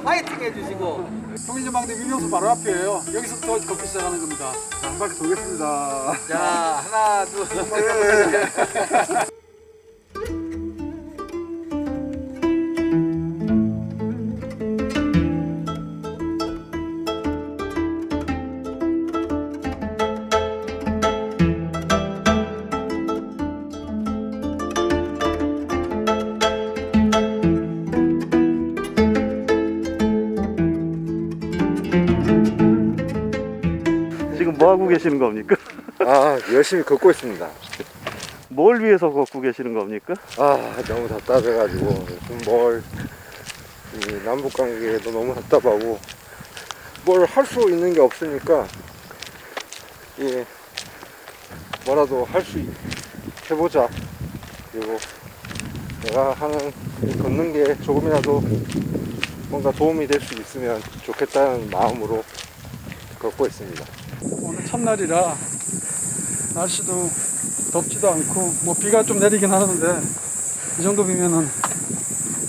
파이팅 해주시고. 통일전망대 위명소 바로 앞이에요. 여기서부터 걷기 시작하는 겁니다. 자, 한 바퀴 돌겠습니다. 자, 하나, 둘, 셋. 지금 뭐 하고 계시는 겁니까? 아, 열심히 걷고 있습니다. 뭘 위해서 걷고 계시는 겁니까? 아, 너무 답답해가지고 이 남북 관계도 너무 답답하고 뭘 할 수 있는 게 없으니까 뭐라도 할 수 해보자. 그리고 내가 하는 걷는 게 조금이라도 뭔가 도움이 될 수 있으면 좋겠다는 마음으로 걷고 있습니다. 오늘 첫날이라 날씨도 덥지도 않고 뭐 비가 좀 내리긴 하는데 이 정도 비면은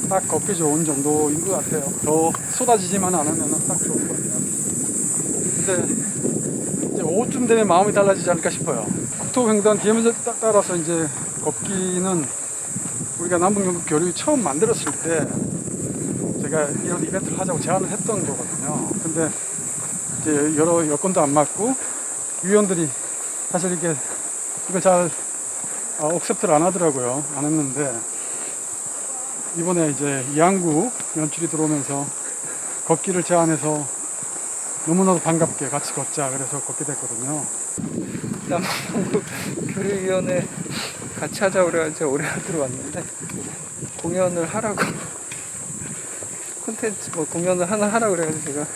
딱 걷기 좋은 정도인 것 같아요. 더 쏟아지지만 않으면 딱 좋을 것 같아요. 근데 이제 오후쯤 되면 마음이 달라지지 않을까 싶어요. 국토횡단 DMZ 따라서 이제 걷기는 우리가 남북연극 교류 처음 만들었을 때 제가 이런 이벤트를 하자고 제안을 했던 거거든요. 근데 이제 여러 여건도 안 맞고 위원들이 사실 이걸 잘 억셉트를 안 하더라고요. 안 했는데 이번에 이제 이항구 연출이 들어오면서 걷기를 제안해서 너무나도 반갑게 같이 걷자 그래서 걷게 됐거든요. 남북 교류위원회 같이 하자고 그래가지고 제가 올해 들어왔는데 공연을 하라고 콘텐츠 공연을 하나 하라고 그래가지고 제가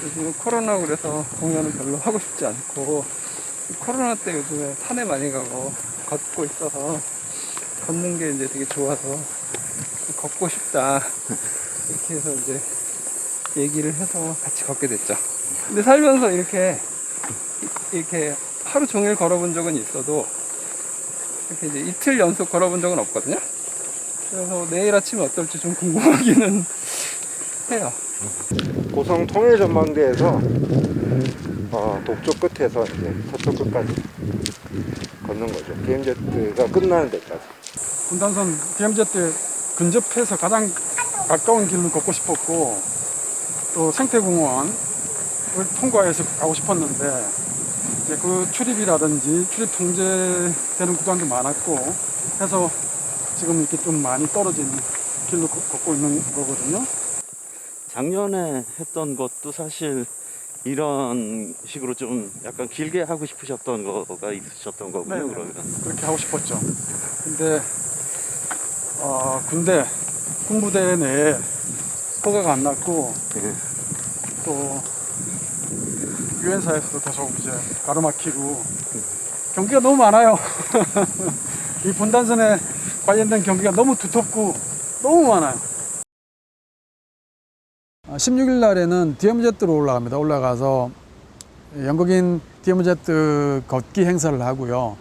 요즘 코로나 그래서 공연을 별로 하고 싶지 않고 코로나 때 요즘에 산에 많이 가고 걷고 있어서 걷는 게 이제 되게 좋아서 걷고 싶다 이렇게 해서 이제 얘기를 해서 같이 걷게 됐죠. 근데 살면서 이렇게 하루 종일 걸어본 적은 있어도 이렇게 이제 이틀 연속 걸어본 적은 없거든요. 그래서 내일 아침에 어떨지 좀 궁금하기는 해요. 고성 통일전망대에서 동쪽 끝에서 이제 서쪽 끝까지 걷는 거죠. DMZ가 끝나는 데까지. 분단선 DMZ 근접해서 가장 가까운 길을 걷고 싶었고 또 생태공원을 통과해서 가고 싶었는데 이제 그 출입이라든지 출입 통제되는 구간도 많았고 해서 지금 이렇게 좀 많이 떨어진 길로 걷고 있는 거거든요. 작년에 했던 것도 사실 이런 식으로 좀 약간 길게 하고 싶으셨던 거가 있으셨던 거군요. 네, 그러면 그렇게 하고 싶었죠. 근데 군부대 내에 허가가 안 났고 또 유엔사에서도 계속 이제 가로막히고 경기가 너무 많아요. 이 분단선에 관련된 경기가 너무 두텁고 너무 많아요. 16일 날에는 DMZ로 올라갑니다. 올라가서 영국인 DMZ 걷기 행사를 하고요.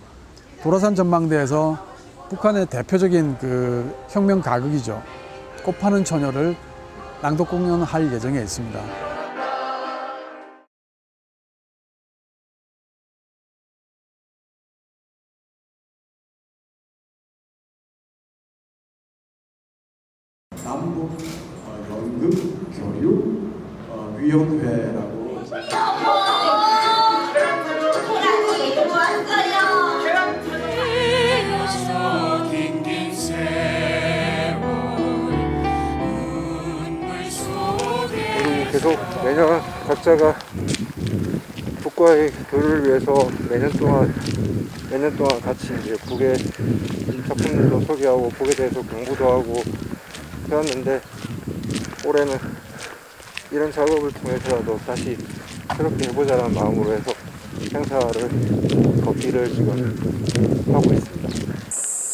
도라산 전망대에서 북한의 대표적인 그 혁명 가극이죠. 꽃파는 처녀를 낭독 공연할 예정에 있습니다. 남북 연극 교류 위원회라고 그리고 계속 매년 각자가 북과의 교류를 위해서 매년 동안 같이 이제 북의 작품들도 소개하고 북에 대해서 공부도 하고 해왔는데 올해는 이런 작업을 통해서라도 다시 새롭게 해보자는 마음으로 해서 행사를 걷기를 지금 하고 있습니다.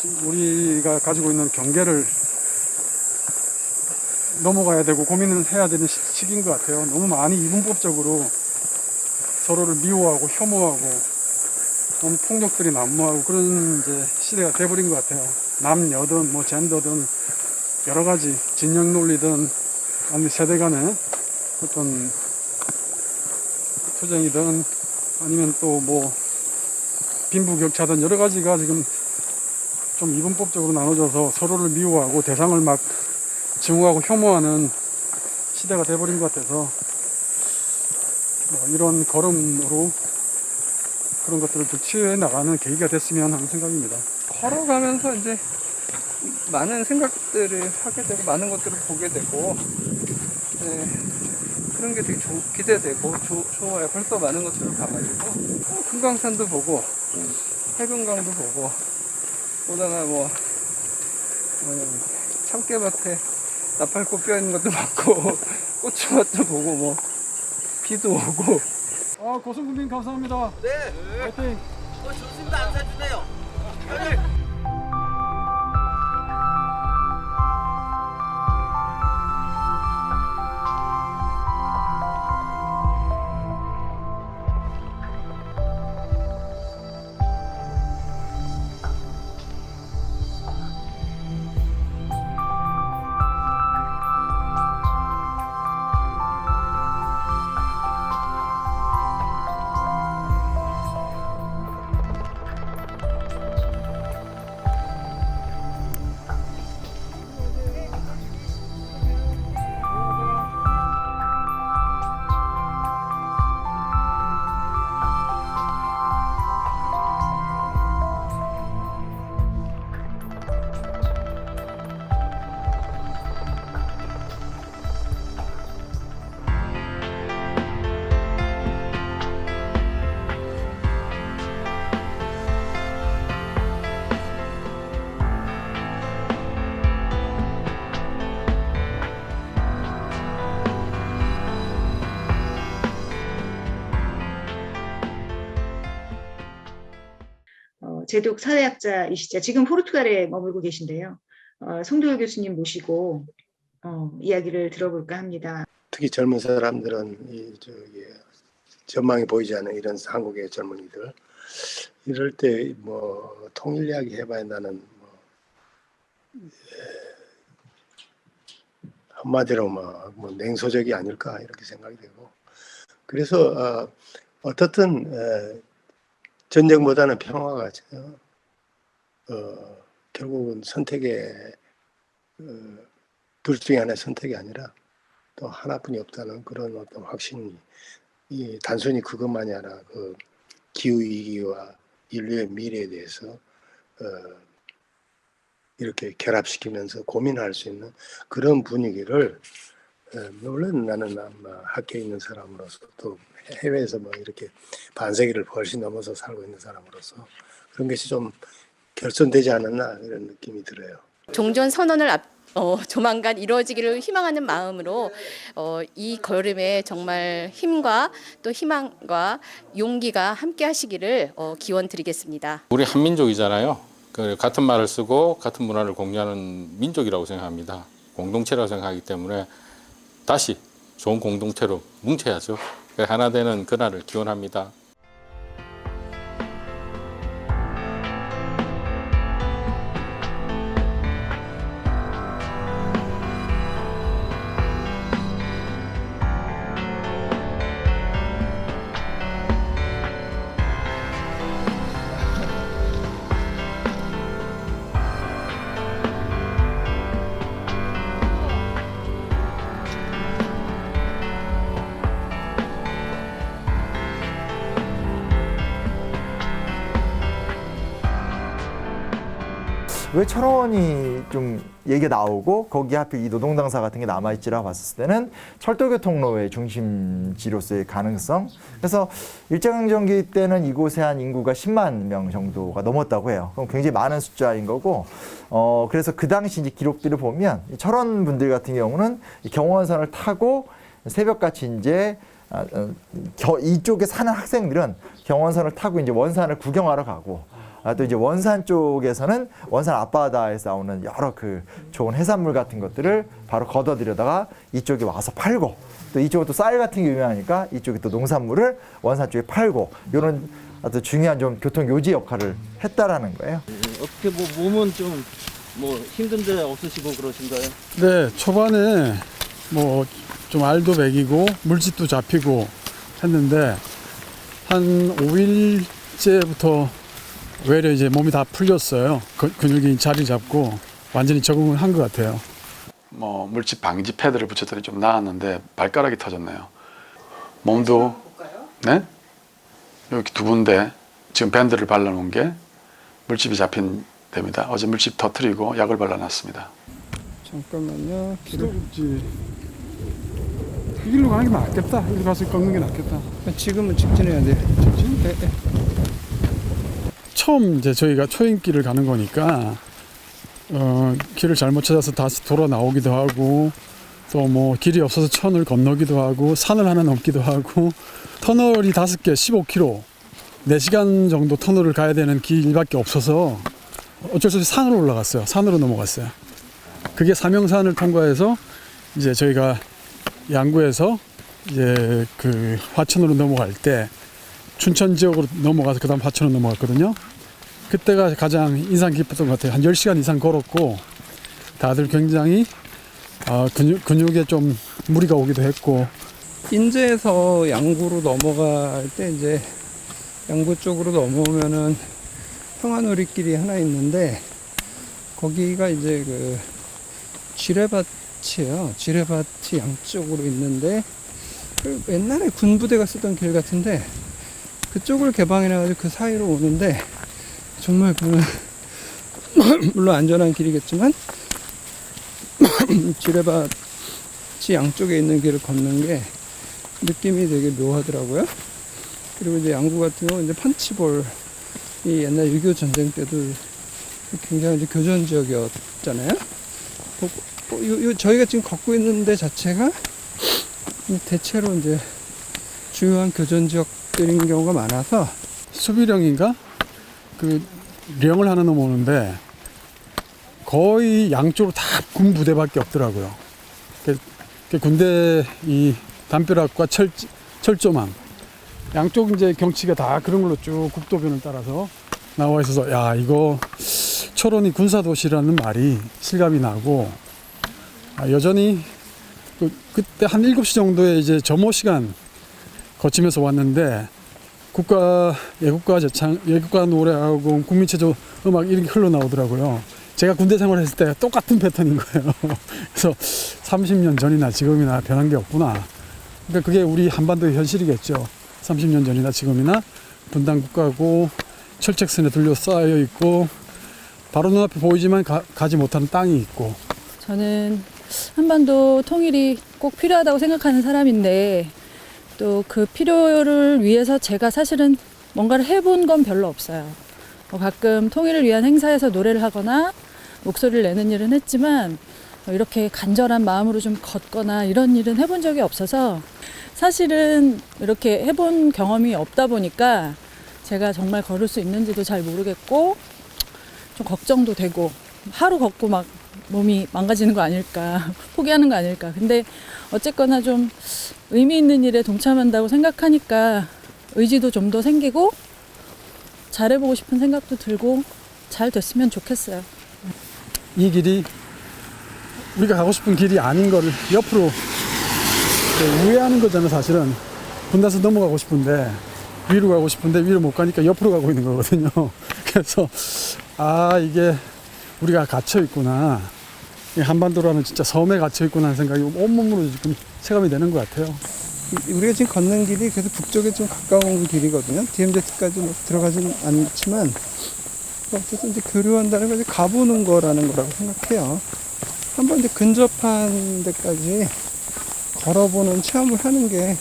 지금 우리가 가지고 있는 경계를 넘어가야 되고 고민을 해야 되는 시기인 것 같아요. 너무 많이 이분법적으로 서로를 미워하고 혐오하고 너무 폭력들이 난무하고 그런 이제 시대가 돼버린 것 같아요. 남녀든 뭐 젠더든 여러 가지 진영 논리든 세대 간의 어떤 투쟁이든 아니면 또 뭐 빈부격차든 여러 가지가 지금 좀 이분법적으로 나눠져서 서로를 미워하고 대상을 막 증오하고 혐오하는 시대가 돼버린 것 같아서 뭐 이런 걸음으로 그런 것들을 득취해 나가는 계기가 됐으면 하는 생각입니다. 걸어가면서 이제 많은 생각들을 하게 되고 많은 것들을 보게 되고 그런 게 되게 기대되고 좋아요. 벌써 많은 것들을 봐가지고 금강산도 보고 해금강도 보고 보다가 뭐 참깨밭에 나팔꽃 피어있는 것도 봤고 고추밭도 보고 뭐 비도 오고. 고성군님 감사합니다. 네. 화이팅. 좋습니다. 안 사주네요. 제독 사회학자이시죠. 지금 포르투갈에 머물고 계신데요. 송도효 교수님 모시고 이야기를 들어볼까 합니다. 특히 젊은 사람들은 전망이 보이지 않는 이런 한국의 젊은이들 이럴 때 뭐 통일 이야기 해봐야 나는 한마디로 뭐 냉소적이 아닐까 이렇게 생각이 되고 그래서 어떻든 전쟁보다는 평화가 결국은 선택의 둘 중에 하나의 선택이 아니라 또 하나뿐이 없다는 그런 어떤 확신이 단순히 그것만이 아니라 그 기후 위기와 인류의 미래에 대해서 이렇게 결합시키면서 고민할 수 있는 그런 분위기를 물론 나는 학교에 있는 사람으로서 또 해외에서 이렇게 반세기를 훨씬 넘어서 살고 있는 사람으로서 그런 것이 좀 결손되지 않았나 이런 느낌이 들어요. 종전 선언을 조만간 이루어지기를 희망하는 마음으로 이 걸음에 정말 힘과 또 희망과 용기가 함께 하시기를 기원 드리겠습니다. 우리 한민족이잖아요. 같은 말을 쓰고 같은 문화를 공유하는 민족이라고 생각합니다. 공동체라고 생각하기 때문에 다시 좋은 공동체로 뭉쳐야죠. 하나 되는 그날을 기원합니다. 왜 철원이 좀 얘기가 나오고 거기 하필 이 노동당사 같은 게 남아있지라고 봤을 때는 철도교통로의 중심지로서의 가능성. 그래서 일제강점기 때는 이곳에 한 인구가 10만 명 정도가 넘었다고 해요. 그럼 굉장히 많은 숫자인 거고 그래서 그 당시 이제 기록들을 보면 철원 분들 같은 경우는 경원선을 타고 새벽같이 이제 이쪽에 사는 학생들은 경원선을 타고 이제 원산을 구경하러 가고 또 이제 원산 쪽에서는 원산 앞바다에서 나오는 여러 그 좋은 해산물 같은 것들을 바로 걷어들여다가 이쪽에 와서 팔고 또 이쪽은 또 쌀 같은 게 유명하니까 이쪽에 또 농산물을 원산 쪽에 팔고 이런 아주 중요한 좀 교통 요지 역할을 했다라는 거예요. 어떻게 몸은 좀 힘든 데 없으시고 그러신가요? 네, 초반에 뭐 좀 알도 먹이고 물집도 잡히고 했는데 한 5일째부터 외려 이제 몸이 다 풀렸어요. 근육이 자리 잡고 완전히 적응을 한 것 같아요. 뭐 물집 방지 패드를 붙였더니 좀 나았는데 발가락이 터졌네요. 몸도 네? 여기 두 군데 지금 밴드를 발라놓은 게 물집이 잡힌 데입니다. 어제 물집 터뜨리고 약을 발라놨습니다. 잠깐만요. 이 길로 가는 게 낫겠다. 이리 가서 꺾는 게 낫겠다. 지금은 직진해야 돼. 직진? 네. 처음 이제 저희가 초행길을 가는 거니까 길을 잘못 찾아서 다시 돌아 나오기도 하고 또 뭐 길이 없어서 천을 건너기도 하고 산을 하나 넘기도 하고 터널이 5개 15km 4시간 정도 터널을 가야 되는 길밖에 없어서 어쩔 수 없이 산으로 올라갔어요. 산으로 넘어갔어요. 그게 삼형산을 통과해서 이제 저희가 양구에서 이제 그 화천으로 넘어갈 때 춘천 지역으로 넘어가서 그 다음 화천으로 넘어갔거든요. 그때가 가장 인상 깊었던 것 같아요. 한 10시간 이상 걸었고 다들 굉장히 근육에 좀 무리가 오기도 했고. 인제에서 양구로 넘어갈 때 이제 양구 쪽으로 넘어오면은 평화놀이길이 하나 있는데 거기가 이제 그 지뢰밭이에요. 지뢰밭이 양쪽으로 있는데 그 옛날에 군부대가 쓰던 길 같은데 그쪽을 개방해놔가지고 그 사이로 오는데 정말 그 물론 안전한 길이겠지만 지뢰밭이 양쪽에 있는 길을 걷는 게 느낌이 되게 묘하더라고요. 그리고 이제 양구 같은 경우는 이제 판치볼이 옛날 6.25 전쟁 때도 굉장히 이제 교전 지역이었잖아요. 저희가 지금 걷고 있는 데 자체가 대체로 이제 주요한 교전 지역들인 경우가 많아서 수비령인가? 그 령을 하나 넘어오는데 거의 양쪽으로 다 군부대밖에 없더라고요. 그 군대 이 담벼락과 철조망 양쪽 이제 경치가 다 그런 걸로 쭉 국도변을 따라서 나와 있어서 야 이거 철원이 군사도시라는 말이 실감이 나고 여전히 그때 한 7시 정도에 이제 점호 시간 거치면서 왔는데 예국가 노래하고 국민체조 음악 이렇게 흘러나오더라고요. 제가 군대 생활했을 때 똑같은 패턴인 거예요. 그래서 30년 전이나 지금이나 변한 게 없구나. 그러니까 그게 우리 한반도의 현실이겠죠. 30년 전이나 지금이나 분단 국가고 철책선에 둘러싸여 있고 바로 눈앞에 보이지만 가지 못하는 땅이 있고. 저는 한반도 통일이 꼭 필요하다고 생각하는 사람인데 또 그 필요를 위해서 제가 사실은 뭔가를 해본 건 별로 없어요. 가끔 통일을 위한 행사에서 노래를 하거나 목소리를 내는 일은 했지만 이렇게 간절한 마음으로 좀 걷거나 이런 일은 해본 적이 없어서 사실은 이렇게 해본 경험이 없다 보니까 제가 정말 걸을 수 있는지도 잘 모르겠고 좀 걱정도 되고 하루 걷고 막 몸이 망가지는 거 아닐까 포기하는 거 아닐까. 근데 어쨌거나 좀 의미 있는 일에 동참한다고 생각하니까 의지도 좀 더 생기고 잘해보고 싶은 생각도 들고 잘 됐으면 좋겠어요. 이 길이 우리가 가고 싶은 길이 아닌 거를 옆으로 우회하는 거잖아. 사실은 분단서 넘어가고 싶은데 위로 가고 싶은데 위로 못 가니까 옆으로 가고 있는 거거든요. 그래서 이게 우리가 갇혀 있구나. 한반도라는 진짜 섬에 갇혀 있구나 하는 생각이 온몸으로 지금 체감이 되는 것 같아요. 우리가 지금 걷는 길이 그래서 북쪽에 좀 가까운 길이거든요. DMZ까지 뭐 들어가진 않지만 어쨌든 이제 교류한다는 걸 이제 가보는 거라는 거라고 생각해요. 한번 이제 근접한 데까지 걸어보는 체험을 하는 게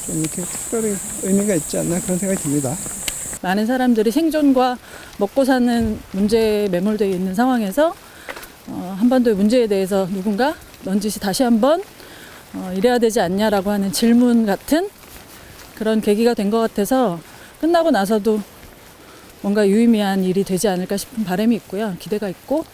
좀 이렇게 특별히 의미가 있지 않나 그런 생각이 듭니다. 많은 사람들이 생존과 먹고 사는 문제에 매몰되어 있는 상황에서 한반도의 문제에 대해서 누군가 넌지시 다시 한번 이래야 되지 않냐라고 하는 질문 같은 그런 계기가 된 것 같아서 끝나고 나서도 뭔가 유의미한 일이 되지 않을까 싶은 바람이 있고요. 기대가 있고.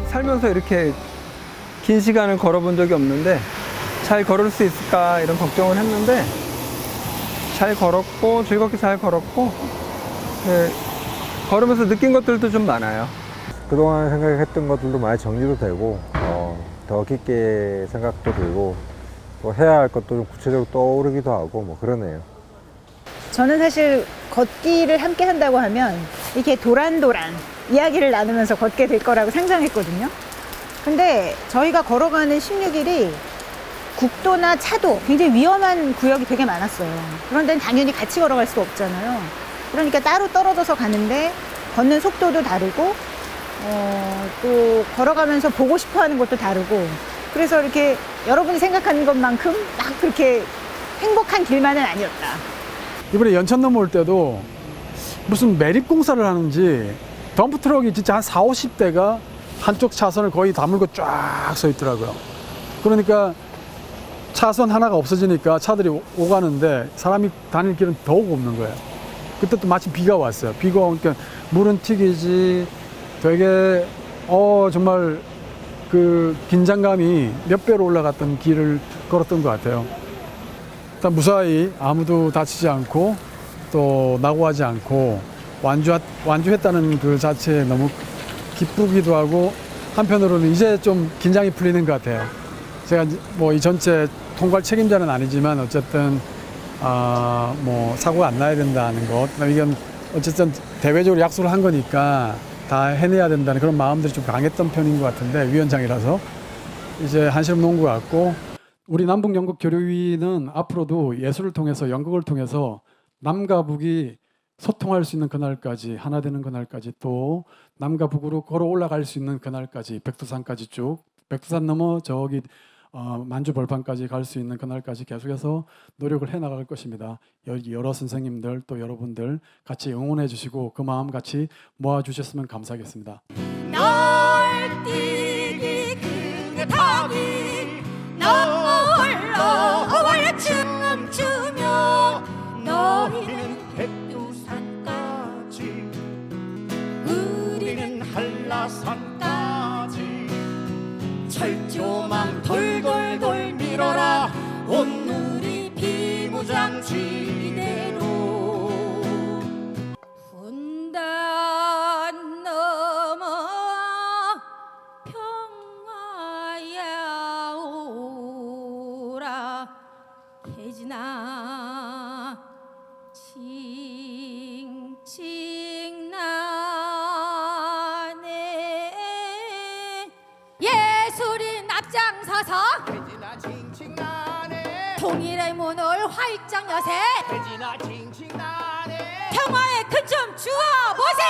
살면서 이렇게 긴 시간을 걸어본 적이 없는데 잘 걸을 수 있을까 이런 걱정을 했는데 잘 걸었고 즐겁게 잘 걸었고 네, 걸으면서 느낀 것들도 좀 많아요. 그동안 생각했던 것들도 많이 정리도 되고 더 깊게 생각도 들고 또 해야 할 것도 좀 구체적으로 떠오르기도 하고 뭐 그러네요. 저는 사실 걷기를 함께 한다고 하면 이렇게 도란도란 이야기를 나누면서 걷게 될 거라고 상상했거든요. 근데 저희가 걸어가는 16일이 국도나 차도 굉장히 위험한 구역이 되게 많았어요. 그런 데는 당연히 같이 걸어갈 수가 없잖아요. 그러니까 따로 떨어져서 가는데 걷는 속도도 다르고 또 걸어가면서 보고 싶어 하는 것도 다르고 그래서 이렇게 여러분이 생각하는 것만큼 막 그렇게 행복한 길만은 아니었다. 이번에 연천 넘어올 때도 무슨 매립공사를 하는지 덤프트럭이 진짜 한 4, 50대가 한쪽 차선을 거의 다물고 쫙 서 있더라고요. 그러니까 차선 하나가 없어지니까 차들이 오가는데 사람이 다닐 길은 더욱 없는 거예요. 그때 또 마침 비가 왔어요. 비가 오니까 물은 튀기지 되게 정말 그 긴장감이 몇 배로 올라갔던 길을 걸었던 것 같아요. 일단 무사히 아무도 다치지 않고 또 낙오하지 않고 완주했다는 그 자체에 너무 기쁘기도 하고 한편으로는 이제 좀 긴장이 풀리는 것 같아요. 제가 뭐 이 전체 통과할 책임자는 아니지만 어쨌든 뭐 사고가 안 나야 된다는 것, 이건 어쨌든 대외적으로 약속을 한 거니까 다 해내야 된다는 그런 마음들이 좀 강했던 편인 것 같은데 위원장이라서 이제 한시름 놓은 것 같고 우리 남북연극교류위는 앞으로도 예술을 통해서 연극을 통해서 남과 북이 소통할 수 있는 그날까지 하나 되는 그날까지 또 남과 북으로 걸어 올라갈 수 있는 그날까지 백두산까지 쭉 백두산 넘어 저기 만주 벌판까지 갈 수 있는 그날까지 계속해서 노력을 해나갈 것입니다. 여러 선생님들 또 여러분들 같이 응원해 주시고 그 마음 같이 모아주셨으면 감사하겠습니다. 널뛰기 그게 답이 너홀로 춤추며 너희는 백두산까지 우리는 한라산까지 철조망 돌돌돌 밀어라 온누리 비무장지대로 분단 넘어 평화야 오라 태진아 칭칭 나네 예술인 앞장서서 통일의 문을 활짝 여세 평화의 큰 춤 주어보세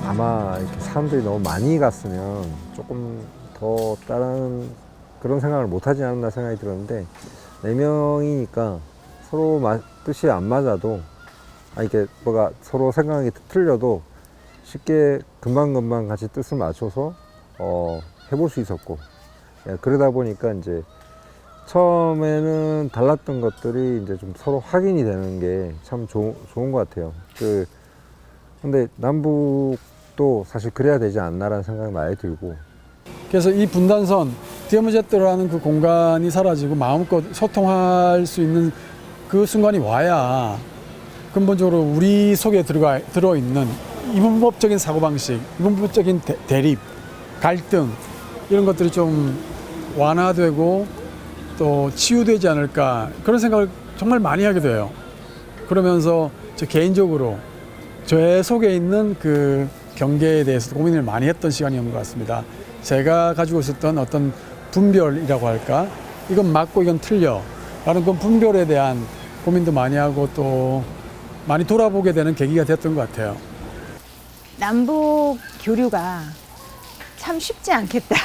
아마 이렇게 사람들이 너무 많이 갔으면 조금 더 다른 그런 생각을 못하지 않았나 생각이 들었는데 4명이니까 서로 뜻이 안 맞아도 이렇게 뭐가 서로 생각이 틀려도 쉽게 금방금방 같이 뜻을 맞춰서 해볼 수 있었고 그러다 보니까 이제 처음에는 달랐던 것들이 이제 좀 서로 확인이 되는 게 참 좋은 것 같아요. 근데 남북도 사실 그래야 되지 않나라는 생각이 많이 들고. 그래서 이 분단선, DMZ라는 그 공간이 사라지고 마음껏 소통할 수 있는 그 순간이 와야 근본적으로 우리 속에 들어있는 이분법적인 사고방식, 이분법적인 대립, 갈등 이런 것들이 좀 완화되고 또 치유되지 않을까 그런 생각을 정말 많이 하게 돼요. 그러면서 저 개인적으로 제 속에 있는 그 경계에 대해서 고민을 많이 했던 시간이었던 것 같습니다. 제가 가지고 있었던 어떤 분별이라고 할까? 이건 맞고 이건 틀려 라는 그 분별에 대한 고민도 많이 하고 또 많이 돌아보게 되는 계기가 됐던 것 같아요. 남북 교류가 참 쉽지 않겠다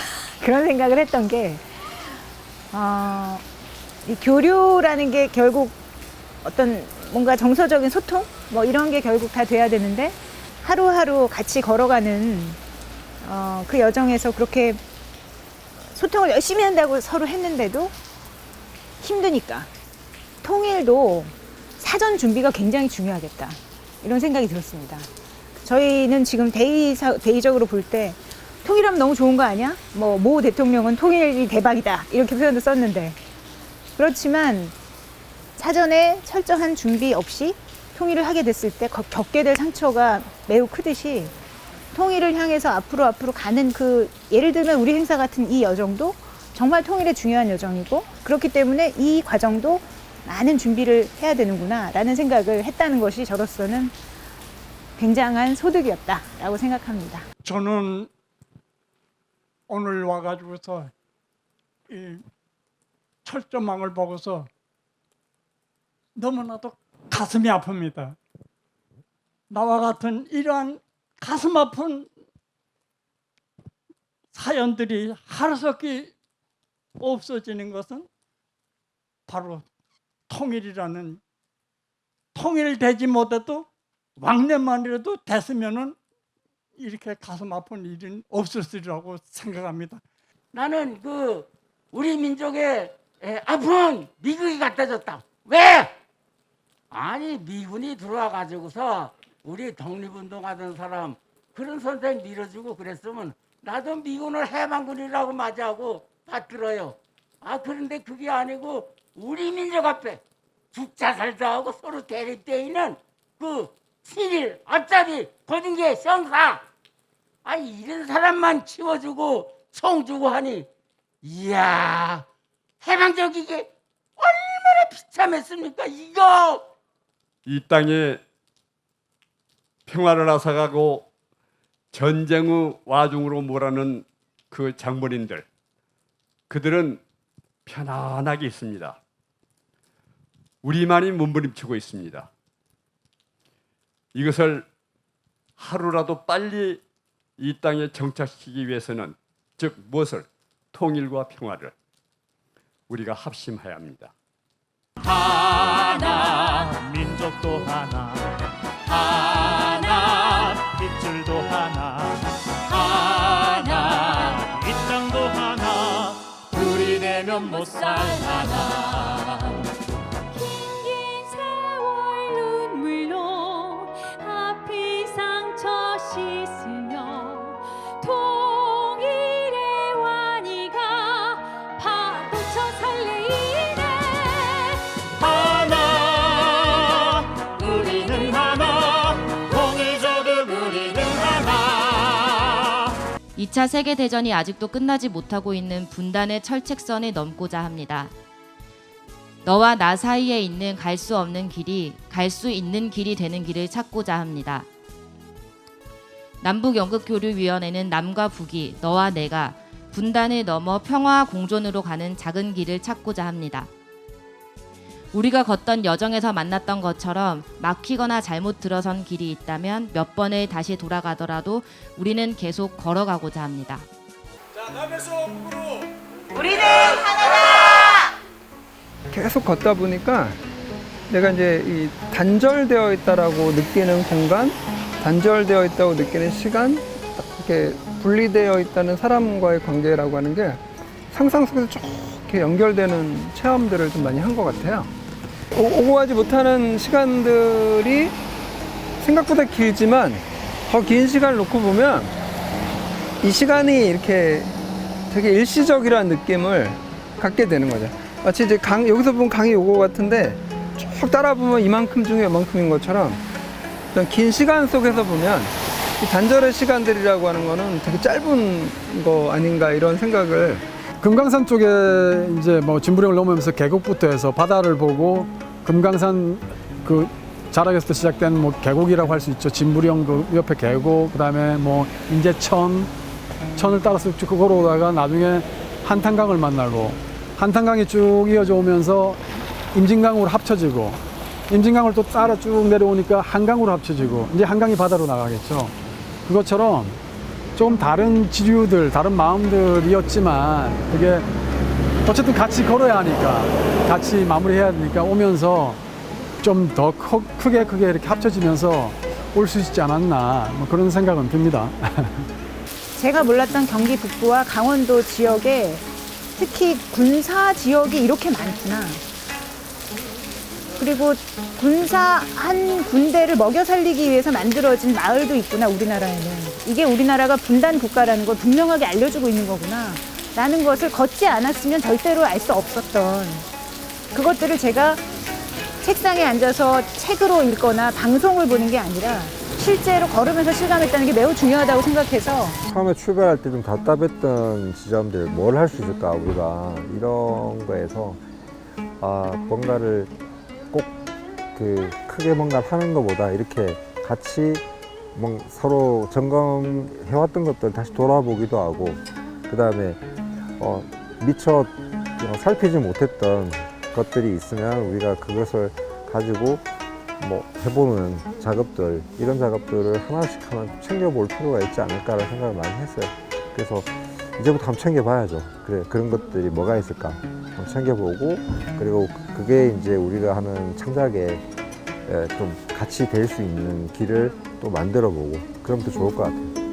그런 생각을 했던 게 이 교류라는 게 결국 어떤 뭔가 정서적인 소통 뭐 이런 게 결국 다 돼야 되는데 하루하루 같이 걸어가는 그 여정에서 그렇게 소통을 열심히 한다고 서로 했는데도 힘드니까 통일도 사전 준비가 굉장히 중요하겠다 이런 생각이 들었습니다. 저희는 지금 대의적으로 볼 때 통일하면 너무 좋은 거 아니야? 모 대통령은 통일이 대박이다 이렇게 표현도 썼는데 그렇지만 사전에 철저한 준비 없이 통일을 하게 됐을 때 겪게 될 상처가 매우 크듯이 통일을 향해서 앞으로 가는 그 예를 들면 우리 행사 같은 이 여정도 정말 통일의 중요한 여정이고 그렇기 때문에 이 과정도 많은 준비를 해야 되는구나 라는 생각을 했다는 것이 저로서는 굉장한 소득이었다라고 생각합니다. 저는 오늘 와가지고서 이 철조망을 보고서 너무나도 가슴이 아픕니다. 나와 같은 이러한 가슴 아픈 사연들이 하루속히 없어지는 것은 바로 통일이라는 통일되지 못해도 왕래만이라도 됐으면은 이렇게 가슴 아픈 일은 없었으리라고 생각합니다. 나는 우리 민족의 아픔 미국이 갖다 줬다. 왜? 아니 미군이 들어와 가지고서 우리 독립운동하던 사람 그런 선생 밀어주고 그랬으면 나도 미군을 해방군이라고 맞이하고 받들어요. 그런데 그게 아니고 우리 민족 앞에 죽자 살자 하고 서로 대립되어 있는 그 친일 앞잡이 고등계 형사 이런 사람만 치워주고 총 주고 하니 이야 해방적이게 얼마나 비참했습니까 이거. 이 땅에 평화를 앗아가고 전쟁의 와중으로 몰아는 그 장본인들 그들은 편안하게 있습니다. 우리만이 몸부림치고 있습니다. 이것을 하루라도 빨리 이 땅에 정착시키기 위해서는 즉 무엇을? 통일과 평화를 우리가 합심해야 합니다. 하나 민족도 하나 하나 핏줄도 하나 하나 이 땅도 하나 둘이 되면 못 살아나. 긴 세월 눈물로 앞이 상처 씻으며 통일의 완이가 파도쳐 설레이네. 하나 우리는 하나 통일조국 우리는 하나. 2차 세계대전이 아직도 끝나지 못하고 있는 분단의 철책선을 넘고자 합니다. 너와 나 사이에 있는 갈 수 없는 길이 갈 수 있는 길이 되는 길을 찾고자 합니다. 남북연극교류위원회는 남과 북이 너와 내가 분단을 넘어 평화와 공존으로 가는 작은 길을 찾고자 합니다. 우리가 걷던 여정에서 만났던 것처럼 막히거나 잘못 들어선 길이 있다면 몇 번을 다시 돌아가더라도 우리는 계속 걸어가고자 합니다. 자, 남에서 북으로 우리는 하나다. 계속 걷다 보니까 내가 이제 이 단절되어 있다라고 느끼는 공간, 단절되어 있다고 느끼는 시간, 이렇게 분리되어 있다는 사람과의 관계라고 하는 게 상상 속에서 쭉 이렇게 연결되는 체험들을 좀 많이 한 것 같아요. 오고 가지 못하는 시간들이 생각보다 길지만 더 긴 시간을 놓고 보면 이 시간이 이렇게 되게 일시적이라는 느낌을 갖게 되는 거죠. 마치 이제 여기서 보면 강이 요거 같은데 쭉 따라 보면 이만큼 중에 이만큼인 것처럼 어떤 긴 시간 속에서 보면 이 단절의 시간들이라고 하는 거는 되게 짧은 거 아닌가 이런 생각을. 금강산 쪽에 이제 뭐 진부령을 넘으면서 계곡부터 해서 바다를 보고 금강산 그 자락에서 시작된 뭐 계곡이라고 할 수 있죠. 진부령 그 옆에 계곡, 그다음에 뭐 천을 따라서 쭉 걸어오다가 나중에 한탄강을 만나고 한탄강이 쭉 이어져 오면서 임진강으로 합쳐지고 임진강을 또 따라 쭉 내려오니까 한강으로 합쳐지고 이제 한강이 바다로 나가겠죠. 그것처럼 좀 다른 지류들, 다른 마음들이었지만 그게 어쨌든 같이 걸어야 하니까 같이 마무리해야 되니까 오면서 좀 더 크게 이렇게 합쳐지면서 올 수 있지 않았나 뭐 그런 생각은 듭니다. 제가 몰랐던 경기 북부와 강원도 지역에 특히 군사 지역이 이렇게 많구나. 그리고 군사 한 군대를 먹여 살리기 위해서 만들어진 마을도 있구나, 우리나라에는. 이게 우리나라가 분단 국가라는 걸 분명하게 알려주고 있는 거구나 라는 것을 걷지 않았으면 절대로 알 수 없었던 그것들을 제가 책상에 앉아서 책으로 읽거나 방송을 보는 게 아니라 실제로 걸으면서 실감했다는 게 매우 중요하다고 생각해서 처음에 출발할 때 좀 답답했던 지점들, 뭘 할 수 있을까 우리가 이런 거에서 뭔가를 꼭 크게 뭔가를 하는 것보다 이렇게 같이 서로 점검해왔던 것들 다시 돌아보기도 하고, 그 다음에 미처 살피지 못했던 것들이 있으면 우리가 그것을 가지고 뭐 해보는 작업들, 이런 작업들을 하나씩 챙겨볼 필요가 있지 않을까라는 생각을 많이 했어요. 그래서 이제부터 한번 챙겨봐야죠. 그래, 그런 것들이 뭐가 있을까 한번 챙겨보고, 그리고 그게 이제 우리가 하는 창작에 좀 같이 될 수 있는 길을 또 만들어보고 그러면 더 좋을 것 같아요.